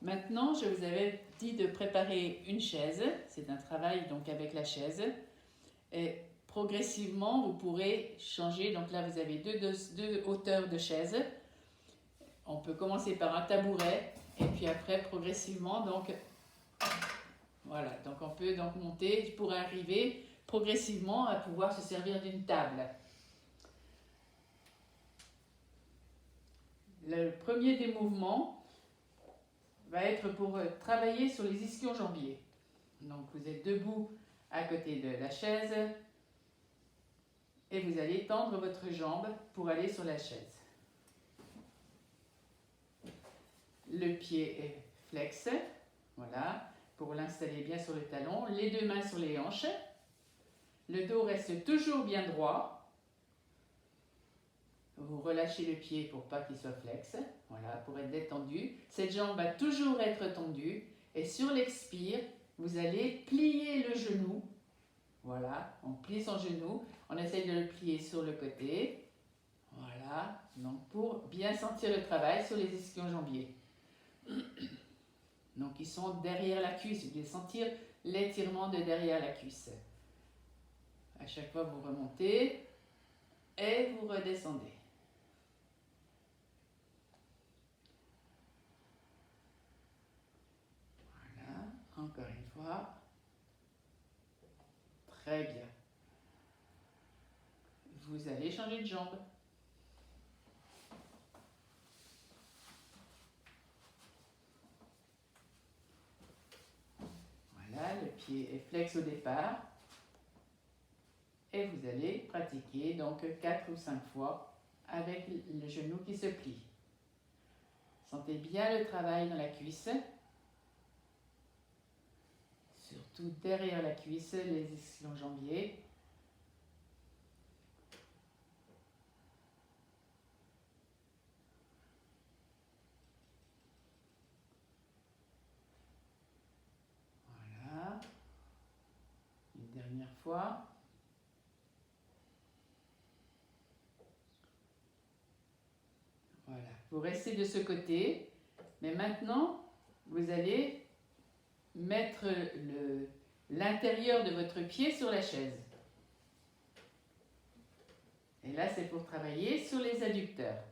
Maintenant, je vous avais dit de préparer une chaise. C'est un travail donc avec la chaise. Et progressivement, vous pourrez changer. Donc là, vous avez deux hauteurs de chaise. On peut commencer par un tabouret et puis après, progressivement, donc voilà. Donc on peut donc monter pour arriver progressivement à pouvoir se servir d'une table. Le premier des mouvements va être pour travailler sur les ischio-jambiers. Donc vous êtes debout à côté de la chaise et vous allez tendre votre jambe pour aller sur la chaise. Le pied est flex, voilà, pour l'installer bien sur le talon, les deux mains sur les hanches. Le dos reste toujours bien droit. Vous relâchez le pied pour pas qu'il soit flex, voilà, pour être détendu. Cette jambe va toujours être tendue et sur l'expire, vous allez plier le genou. Voilà, on plie son genou, on essaye de le plier sur le côté. Voilà, donc pour bien sentir le travail sur les ischio-jambiers. Donc ils sont derrière la cuisse, vous devez sentir l'étirement de derrière la cuisse. À chaque fois vous remontez et vous redescendez. Voilà, encore une fois. Très bien. Vous allez changer de jambe. Voilà, le pied est flex au départ. Et vous allez pratiquer donc 4 ou 5 fois avec le genou qui se plie. Sentez bien le travail dans la cuisse. Surtout derrière la cuisse, les ischio-jambiers. Voilà. Une dernière fois. Voilà. Vous restez de ce côté. Mais maintenant, vous allez mettre l'intérieur de votre pied sur la chaise. Et là, c'est pour travailler sur les adducteurs.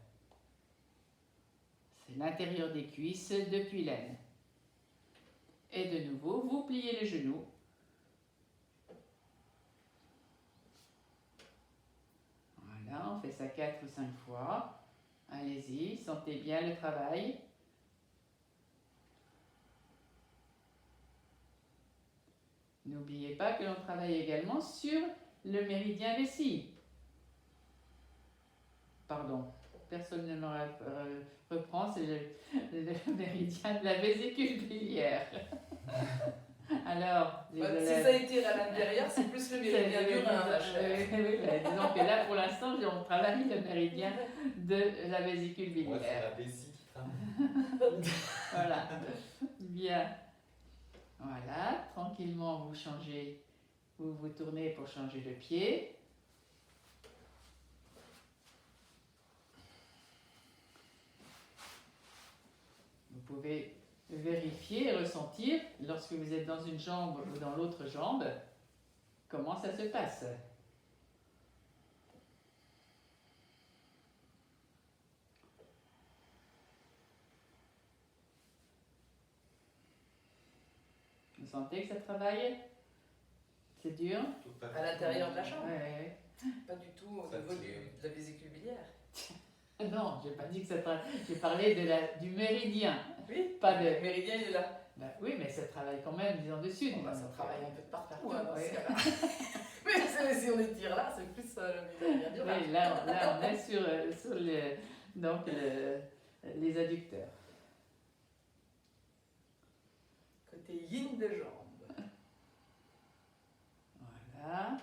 C'est l'intérieur des cuisses depuis l'aine. Et de nouveau, vous pliez le genou. Voilà, on fait ça 4 ou 5 fois. Allez-y, sentez bien le travail. N'oubliez pas que l'on travaille également sur le méridien vessie. Pardon, personne ne me reprend, c'est le méridien de la vésicule biliaire. Alors, si ça étire à l'intérieur, c'est plus le méridien du rein. Disons que là, pour l'instant, on travaille le méridien de la vésicule biliaire. Moi, c'est la vessie qui travaille. Voilà, bien. Voilà, tranquillement, vous changez, vous vous tournez pour changer de pied. Vous pouvez vérifier et ressentir, lorsque vous êtes dans une jambe ou dans l'autre jambe, comment ça se passe. Vous sentez que ça travaille? C'est dur? À l'intérieur de la jambe? Ouais. Pas du tout au niveau de la vésicule biliaire. Non, je n'ai pas dit que ça travaille. J'ai parlé du méridien. Oui, pas de... le méridien il est là. Ben, oui, mais ça travaille quand même, disons, dessus. Bon, ça travaille un peu de partout. Ouais. Mais si on étire là, c'est plus le méridien du rein. Oui, là, on est sur les adducteurs. Côté yin de jambe. Voilà.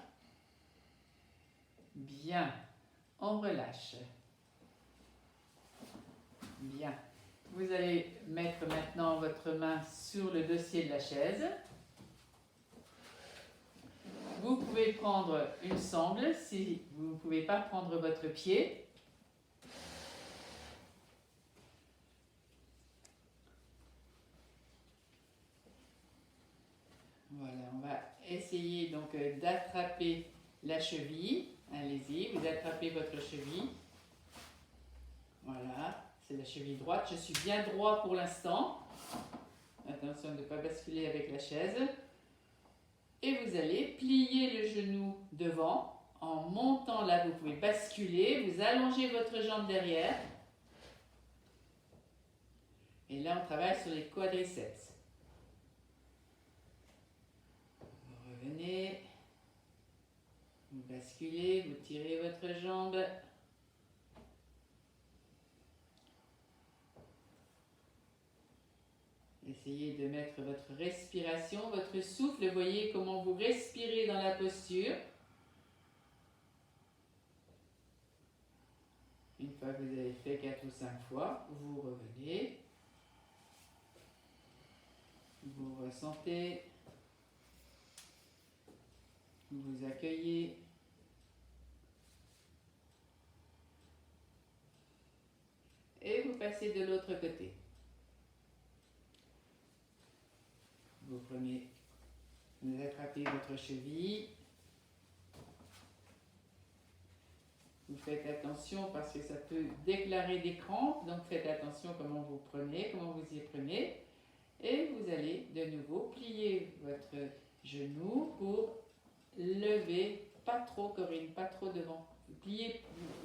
Bien. On relâche. Bien. Vous allez mettre maintenant votre main sur le dossier de la chaise. Vous pouvez prendre une sangle si vous ne pouvez pas prendre votre pied. essayez donc d'attraper la cheville. Allez-y, vous attrapez votre cheville. Voilà, c'est la cheville droite. Je suis bien droit pour l'instant. Attention de ne pas basculer avec la chaise. Et vous allez plier le genou devant. En montant là, vous pouvez basculer. Vous allongez votre jambe derrière. Et là, on travaille sur les quadriceps. Vous revenez. Vous basculez, vous tirez votre jambe. Essayez de mettre votre respiration, votre souffle. Voyez comment vous respirez dans la posture. Une fois que vous avez fait 4 ou 5 fois, vous revenez. Vous ressentez. Vous vous accueillez. Et vous passez de l'autre côté. Vous prenez, vous attrapez votre cheville. Vous faites attention parce que ça peut déclarer des crampes. Donc faites attention comment vous prenez, comment vous y prenez. Et vous allez de nouveau plier votre genou pour lever, pas trop Corinne, pas trop devant.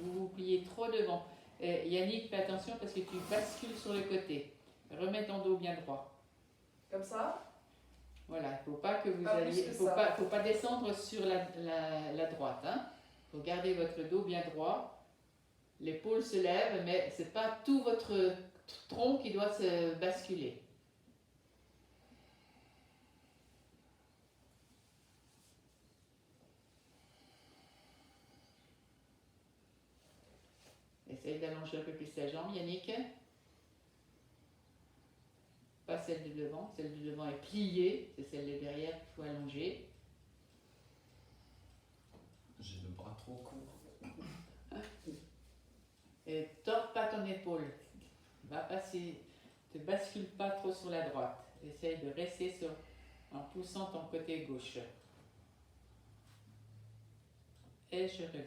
Vous pliez trop devant. Yannick, fais attention parce que tu bascules sur le côté. Remets ton dos bien droit. Comme ça? Voilà, il ne faut pas que vous Pas plus alliez, que faut ça. pas descendre sur la droite. Hein. Faut garder votre dos bien droit. L'épaule se lève, mais c'est pas tout votre tronc qui doit se basculer. Essaye d'allonger un peu plus ta jambe, Yannick. Pas celle du devant. Celle du devant est pliée. C'est celle de derrière qu'il faut allonger. J'ai le bras trop court. Et tords pas ton épaule. Va passer. Ne bascule pas trop sur la droite. Essaye de rester en poussant ton côté gauche. Et je reviens.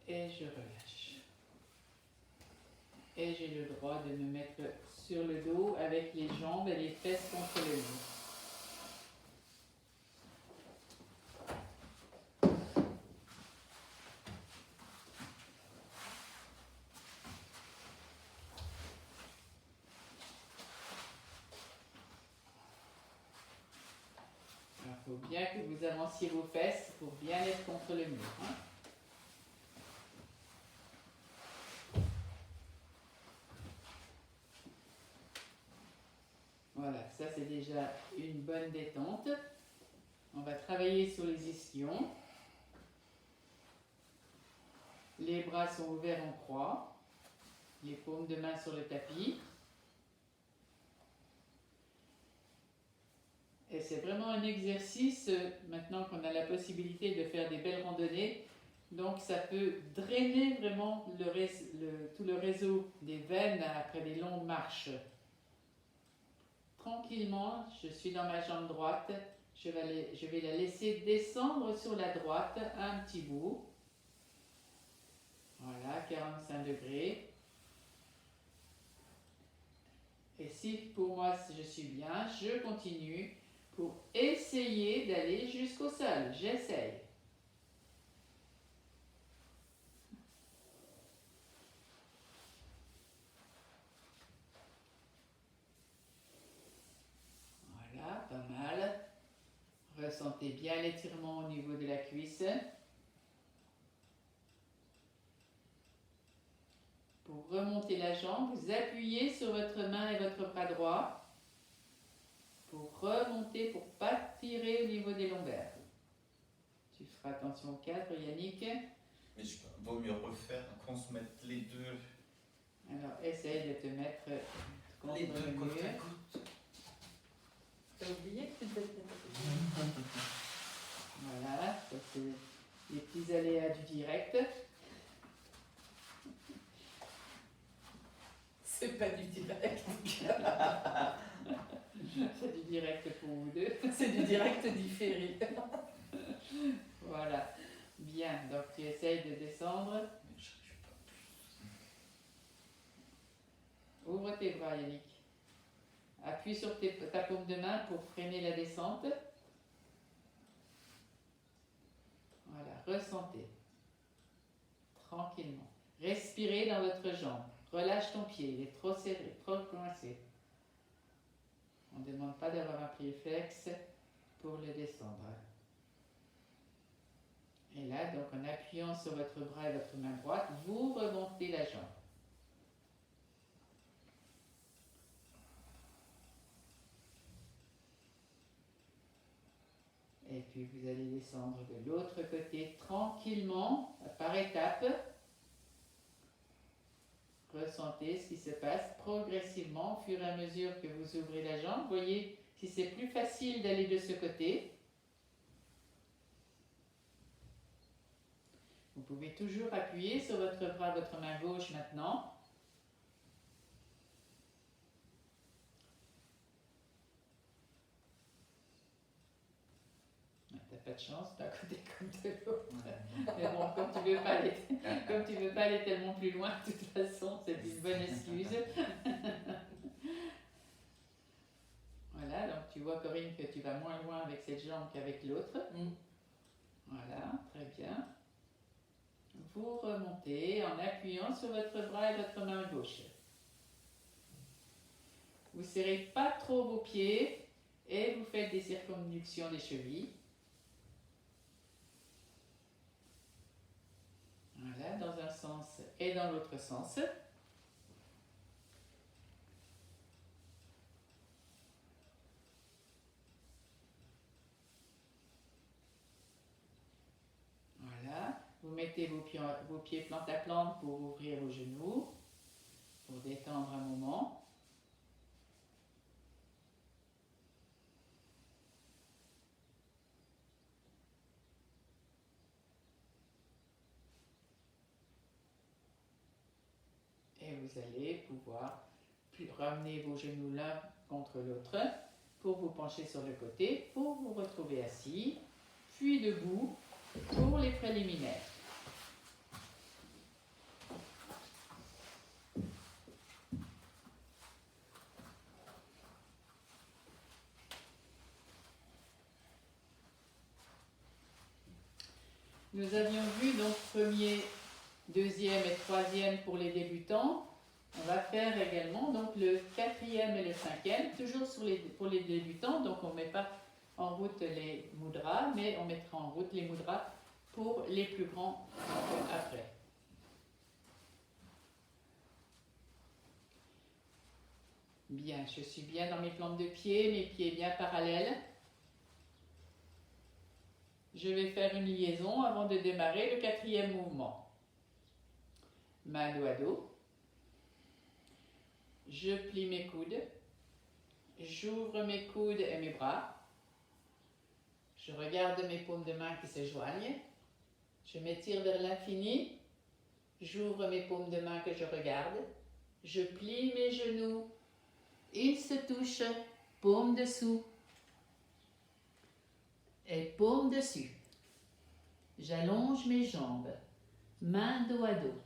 Et je relâche. Et j'ai le droit de me mettre sur le dos avec les jambes et les fesses contre le mur. Alors, il faut bien que vous avanciez vos fesses pour bien être contre le mur. Hein. Voilà, ça c'est déjà une bonne détente. On va travailler sur les ischions. Les bras sont ouverts en croix. Les paumes de main sur le tapis. Et c'est vraiment un exercice, maintenant qu'on a la possibilité de faire des belles randonnées, donc ça peut drainer vraiment tout le réseau des veines après des longues marches. Tranquillement, je suis dans ma jambe droite, je vais la laisser descendre sur la droite un petit bout. Voilà, 45 degrés. Et si pour moi je suis bien, je continue pour essayer d'aller jusqu'au sol. J'essaye. Voilà, pas mal. Ressentez bien l'étirement au niveau de la cuisse. Pour remonter la jambe, vous appuyez sur votre main et votre bras droit pour remonter, pour ne pas tirer au niveau des lombaires. Tu feras attention au cadre, Yannick. Mais vaut mieux refaire qu'on se mette les deux. Alors, essaye de te mettre contre Les deux le côte mur. à côte. T'as oublié que tu devais te Voilà, ça c'est les petits aléas du direct. C'est pas du direct. C'est du direct pour vous deux. C'est du direct différé. Voilà. Bien, donc tu essayes de descendre. Mais j'arrive pas. Ouvre tes bras, Yannick. Appuie sur ta paume de main pour freiner la descente. Voilà, ressentez. Tranquillement. Respirez dans votre jambe. Relâche ton pied, il est trop serré, trop coincé. On ne demande pas d'avoir un pied flex pour le descendre. Et là, donc en appuyant sur votre bras et votre main droite, vous remontez la jambe. Et puis vous allez descendre de l'autre côté tranquillement, par étapes. Ressentez ce qui se passe progressivement au fur et à mesure que vous ouvrez la jambe. Voyez si c'est plus facile d'aller de ce côté. Vous pouvez toujours appuyer sur votre bras, votre main gauche maintenant. T'as pas de chance d'un côté comme de l'autre. Mais bon, comme tu veux pas aller tellement plus loin, de toute façon, c'est une bonne excuse. Voilà, donc tu vois, Corinne, que tu vas moins loin avec cette jambe qu'avec l'autre. Voilà, très bien. Vous remontez en appuyant sur votre bras et votre main gauche. Vous serrez pas trop vos pieds et vous faites des circonvolutions des chevilles. Voilà, dans un sens et dans l'autre sens. Voilà, vous mettez vos pieds plante à plante pour ouvrir vos genoux, pour détendre un moment. Et vous allez pouvoir ramener vos genoux l'un contre l'autre pour vous pencher sur le côté, pour vous retrouver assis, puis debout pour les préliminaires. Nous avions vu donc premier, deuxième et troisième pour les débutants. On va faire également donc le quatrième et le cinquième, toujours pour les débutants. Donc on ne met pas en route les mudras, mais on mettra en route les mudras pour les plus grands après. Bien, je suis bien dans mes plantes de pied, mes pieds bien parallèles. Je vais faire une liaison avant de démarrer le quatrième mouvement. Main dos à dos. Je plie mes coudes. J'ouvre mes coudes et mes bras. Je regarde mes paumes de main qui se joignent. Je m'étire vers l'infini. J'ouvre mes paumes de main que je regarde. Je plie mes genoux. Ils se touchent. Paume dessous. Et paume dessus. J'allonge mes jambes. Main dos à dos.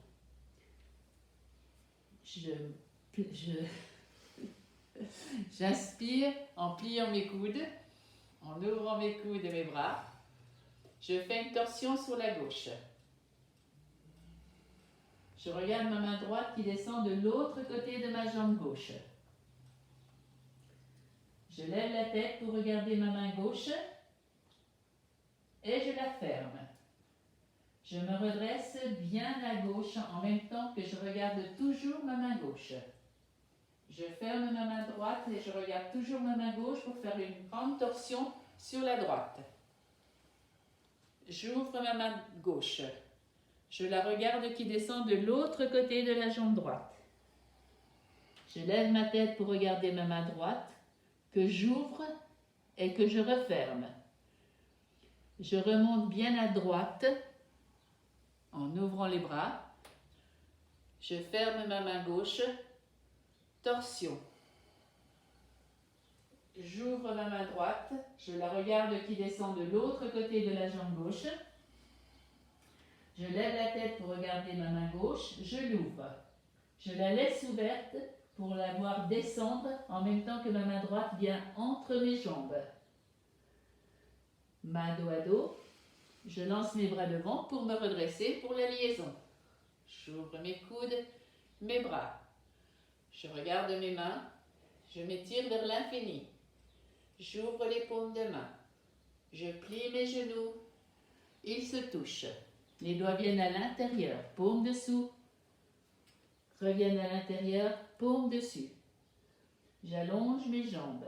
J'inspire en pliant mes coudes, en ouvrant mes coudes et mes bras. Je fais une torsion sur la gauche. Je regarde ma main droite qui descend de l'autre côté de ma jambe gauche. Je lève la tête pour regarder ma main gauche et je la ferme. Je me redresse bien à gauche en même temps que je regarde toujours ma main gauche. Je ferme ma main droite et je regarde toujours ma main gauche pour faire une grande torsion sur la droite. J'ouvre ma main gauche. Je la regarde qui descend de l'autre côté de la jambe droite. Je lève ma tête pour regarder ma main droite, que j'ouvre et que je referme. Je remonte bien à droite en ouvrant les bras. Je ferme ma main gauche, torsion. J'ouvre ma main droite, je la regarde qui descend de l'autre côté de la jambe gauche. Je lève la tête pour regarder ma main gauche, je l'ouvre. Je la laisse ouverte pour la voir descendre en même temps que ma main droite vient entre mes jambes. Main dos à dos, je lance mes bras devant pour me redresser pour la liaison. J'ouvre mes coudes, mes bras. Je regarde mes mains, je m'étire vers l'infini. J'ouvre les paumes de main. Je plie mes genoux. Ils se touchent. Les doigts viennent à l'intérieur, paume dessous. Reviennent à l'intérieur, paume dessus. J'allonge mes jambes.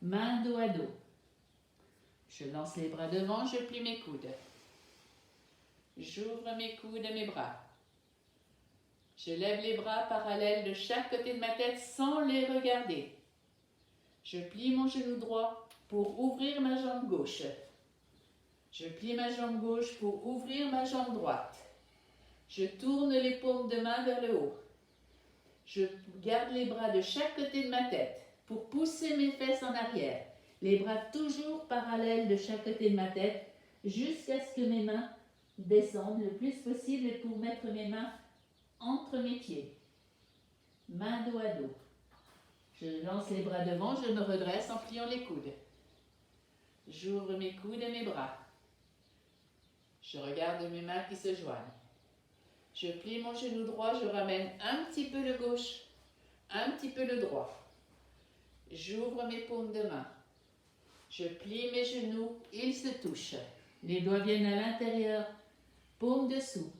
Main dos à dos. Je lance les bras devant, je plie mes coudes. J'ouvre mes coudes et mes bras. Je lève les bras parallèles de chaque côté de ma tête sans les regarder. Je plie mon genou droit pour ouvrir ma jambe gauche. Je plie ma jambe gauche pour ouvrir ma jambe droite. Je tourne les paumes de main vers le haut. Je garde les bras de chaque côté de ma tête pour pousser mes fesses en arrière. Les bras toujours parallèles de chaque côté de ma tête jusqu'à ce que mes mains descendent le plus possible pour mettre mes mains entre mes pieds. Main dos à dos. Je lance les bras devant, je me redresse en pliant les coudes. J'ouvre mes coudes et mes bras. Je regarde mes mains qui se joignent. Je plie mon genou droit, je ramène un petit peu le gauche, un petit peu le droit. J'ouvre mes paumes de main. Je plie mes genoux, ils se touchent. Les doigts viennent à l'intérieur, paume dessous.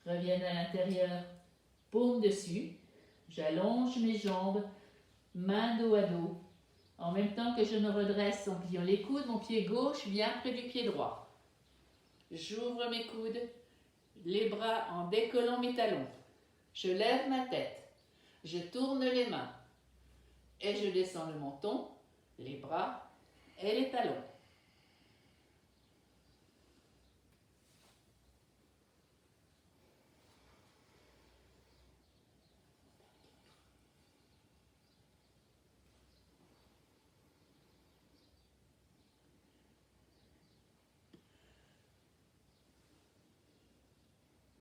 Reviennent à l'intérieur, paume dessus. J'allonge mes jambes, main dos à dos. En même temps que je me redresse en pliant les coudes, mon pied gauche vient près du pied droit. J'ouvre mes coudes, les bras en décollant mes talons. Je lève ma tête, je tourne les mains et je descends le menton, les bras et les talons.